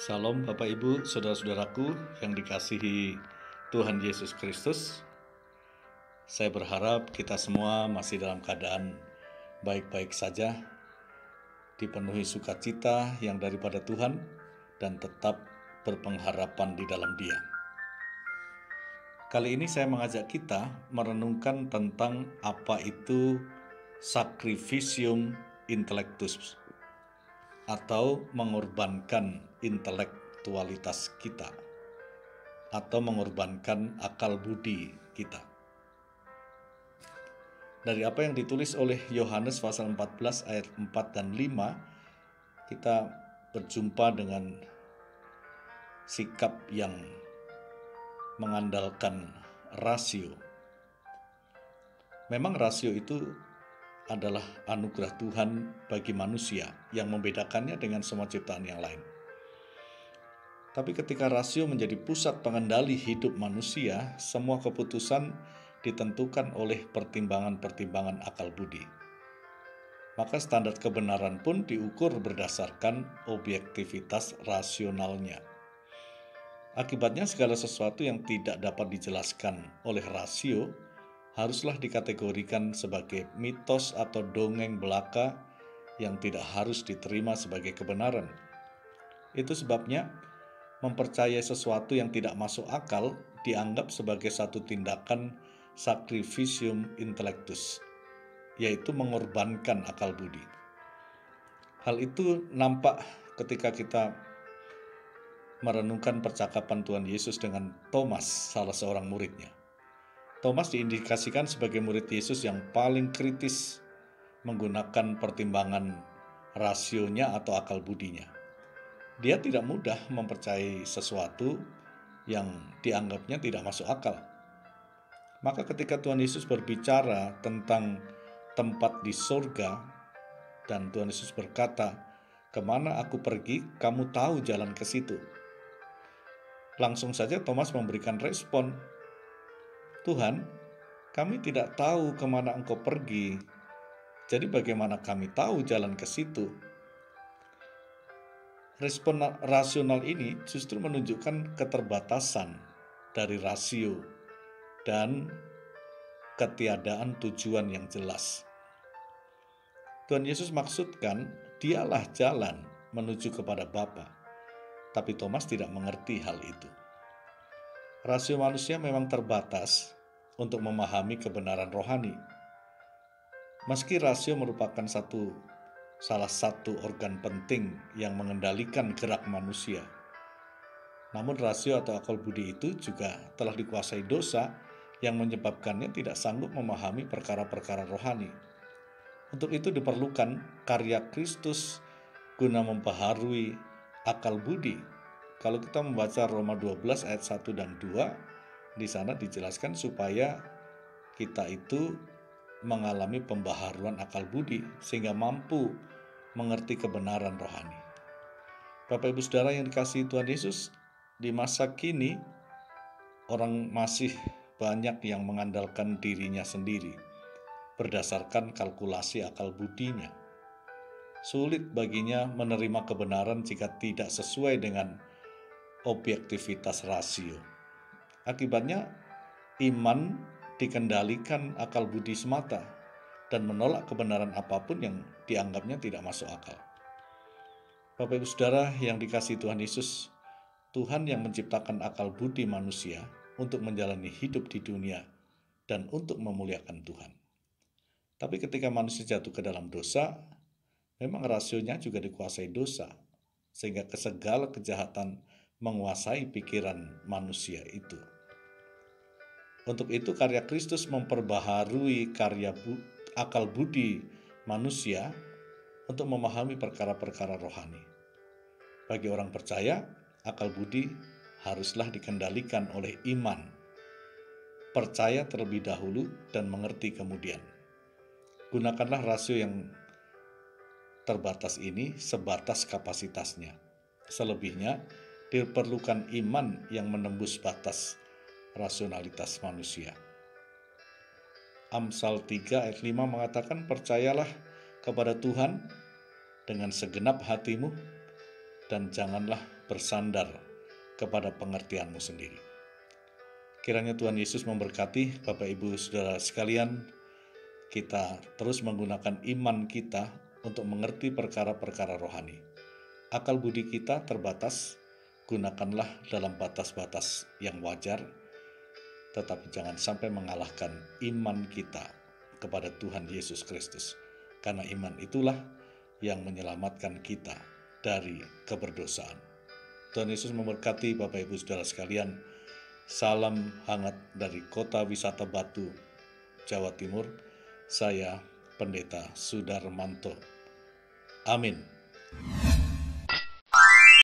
Salam Bapak Ibu, saudara-saudaraku yang dikasihi Tuhan Yesus Kristus. Saya berharap kita semua masih dalam keadaan baik-baik saja, dipenuhi sukacita yang daripada Tuhan, dan tetap berpengharapan di dalam Dia. Kali ini saya mengajak kita merenungkan tentang apa itu sacrificium intellectus, atau mengorbankan intelektualitas kita, atau mengorbankan akal budi kita. Dari apa yang ditulis oleh Yohanes pasal 14 ayat 4 dan 5, kita berjumpa dengan sikap yang mengandalkan rasio. Memang rasio itu adalah anugerah Tuhan bagi manusia yang membedakannya dengan semua ciptaan yang lain. Tapi ketika rasio menjadi pusat pengendali hidup manusia, semua keputusan ditentukan oleh pertimbangan-pertimbangan akal budi. Maka standar kebenaran pun diukur berdasarkan objektivitas rasionalnya. Akibatnya segala sesuatu yang tidak dapat dijelaskan oleh rasio haruslah dikategorikan sebagai mitos atau dongeng belaka yang tidak harus diterima sebagai kebenaran. Itu sebabnya mempercayai sesuatu yang tidak masuk akal dianggap sebagai satu tindakan sacrificium intellectus, yaitu mengorbankan akal budi. Hal itu nampak ketika kita merenungkan percakapan Tuhan Yesus dengan Thomas, salah seorang muridnya. Thomas diindikasikan sebagai murid Yesus yang paling kritis menggunakan pertimbangan rasionya atau akal budinya. Dia tidak mudah mempercayai sesuatu yang dianggapnya tidak masuk akal. Maka ketika Tuhan Yesus berbicara tentang tempat di surga, dan Tuhan Yesus berkata, "Kemana aku pergi, kamu tahu jalan ke situ." Langsung saja Thomas memberikan respon, "Tuhan, kami tidak tahu kemana Engkau pergi, jadi bagaimana kami tahu jalan ke situ?" Respon rasional ini justru menunjukkan keterbatasan dari rasio dan ketiadaan tujuan yang jelas. Tuhan Yesus maksudkan dialah jalan menuju kepada Bapa, tapi Thomas tidak mengerti hal itu. Rasio manusia memang terbatas untuk memahami kebenaran rohani. Meski rasio merupakan salah satu organ penting yang mengendalikan gerak manusia, namun rasio atau akal budi itu juga telah dikuasai dosa yang menyebabkannya tidak sanggup memahami perkara-perkara rohani. Untuk itu diperlukan karya Kristus guna membaharui akal budi. Kalau kita membaca Roma 12 ayat 1 dan 2, di sana dijelaskan supaya kita itu mengalami pembaharuan akal budi sehingga mampu mengerti kebenaran rohani. Bapak Ibu Saudara yang dikasihi Tuhan Yesus, di masa kini orang masih banyak yang mengandalkan dirinya sendiri berdasarkan kalkulasi akal budinya. Sulit baginya menerima kebenaran jika tidak sesuai dengan objektivitas rasio. Akibatnya iman dikendalikan akal budi semata dan menolak kebenaran apapun yang dianggapnya tidak masuk akal. Bapak Ibu Saudara yang dikasihi Tuhan Yesus, Tuhan yang menciptakan akal budi manusia untuk menjalani hidup di dunia dan untuk memuliakan Tuhan. Tapi ketika manusia jatuh ke dalam dosa, memang rasionya juga dikuasai dosa, sehingga segala kejahatan menguasai pikiran manusia itu. Untuk itu karya Kristus memperbaharui akal budi manusia untuk memahami perkara-perkara rohani. Bagi orang percaya, akal budi haruslah dikendalikan oleh iman. Percaya terlebih dahulu dan mengerti kemudian. Gunakanlah rasio yang terbatas ini sebatas kapasitasnya. Selebihnya diperlukan iman yang menembus batas rasionalitas manusia. Amsal 3 ayat 5 mengatakan, "Percayalah kepada Tuhan dengan segenap hatimu dan janganlah bersandar kepada pengertianmu sendiri. Kiranya Tuhan Yesus memberkati Bapak Ibu Saudara sekalian, kita terus menggunakan iman kita untuk mengerti perkara-perkara rohani. Akal budi kita terbatas, gunakanlah dalam batas-batas yang wajar, tetapi jangan sampai mengalahkan iman kita kepada Tuhan Yesus Kristus. Karena iman itulah yang menyelamatkan kita dari keberdosaan. Tuhan Yesus memberkati Bapak Ibu Saudara sekalian. Salam hangat dari Kota Wisata Batu, Jawa Timur. Saya Pendeta Sudarmanto. Amin.